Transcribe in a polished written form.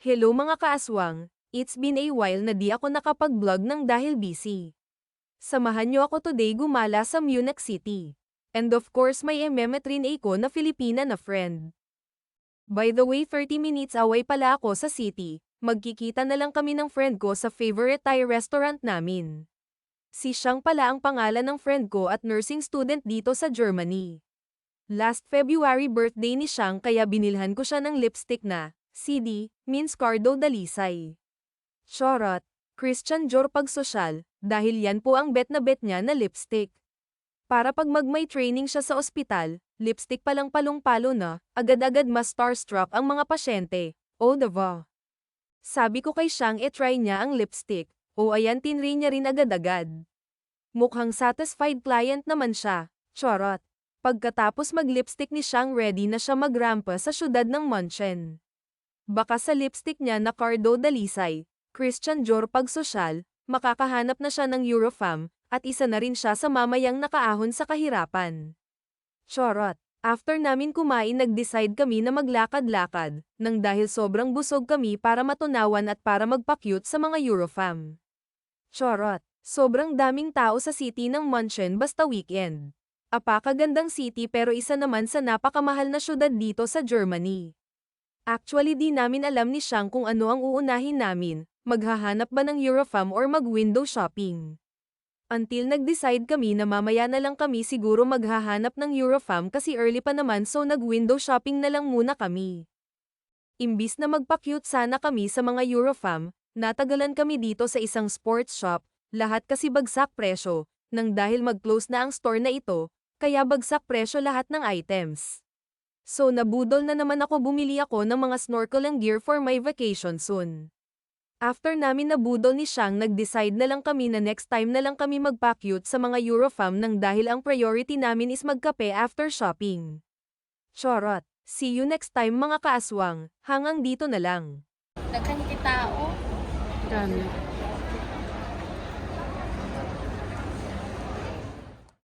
Hello mga kaaswang, it's been a while na di ako nakapag-vlog ng dahil busy. Samahan niyo ako today gumala sa Munich City. And of course may rin ako na Filipina na friend. By the way 30 minutes away pala ako sa city, magkikita na lang kami ng friend ko sa favorite Thai restaurant namin. Si Shang pala ang pangalan ng friend ko at nursing student dito sa Germany. Last February birthday ni Shang kaya binilhan ko siya ng lipstick na CD, means Cardo Dalisay. Charot, Christian Dior pag sosyal, dahil yan po ang bet na bet niya na lipstick. Para pag may training siya sa ospital, lipstick palang palong-palo na, agad-agad mas starstruck ang mga pasyente. Oh diba? Sabi ko kay Shang try niya ang lipstick, o ayan tinry niya rin agad-agad. Mukhang satisfied client naman siya, charot. Pagkatapos mag-lipstick ni Shang ready na siya magrampa sa syudad ng München. Baka sa lipstick niya na Cardo Dalisay, Christian Dior pag sosyal, makakahanap na siya ng Eurofam, at isa na rin siya sa mamayang nakaahon sa kahirapan. Charot. After namin kumain nag-decide kami na maglakad-lakad, nang dahil sobrang busog kami para matunawan at para magpa-cute sa mga Eurofam. Charot. Sobrang daming tao sa city ng München basta weekend. Apakagandang city pero isa naman sa napakamahal na syudad dito sa Germany. Actually di namin alam ni Shang kung ano ang uunahin namin, maghahanap ba ng Eurofam or mag-window shopping. Until nag-decide kami na mamaya na lang kami siguro maghahanap ng Eurofam kasi early pa naman so nag-window shopping na lang muna kami. Imbis na magpa-cute sana kami sa mga Eurofam, natagalan kami dito sa isang sports shop, lahat kasi bagsak presyo, nang dahil mag-close na ang store na ito, kaya bagsak presyo lahat ng items. So nabudol na naman ako bumili ako ng mga snorkeling gear for my vacation soon. After namin nabudol ni Shang nag-decide na lang kami na next time na lang kami magpa-cute sa mga Eurofam nang dahil ang priority namin is magkape after shopping. Charot. See you next time mga kaaswang, hanggang dito na lang. Daghan kay tao. Dami.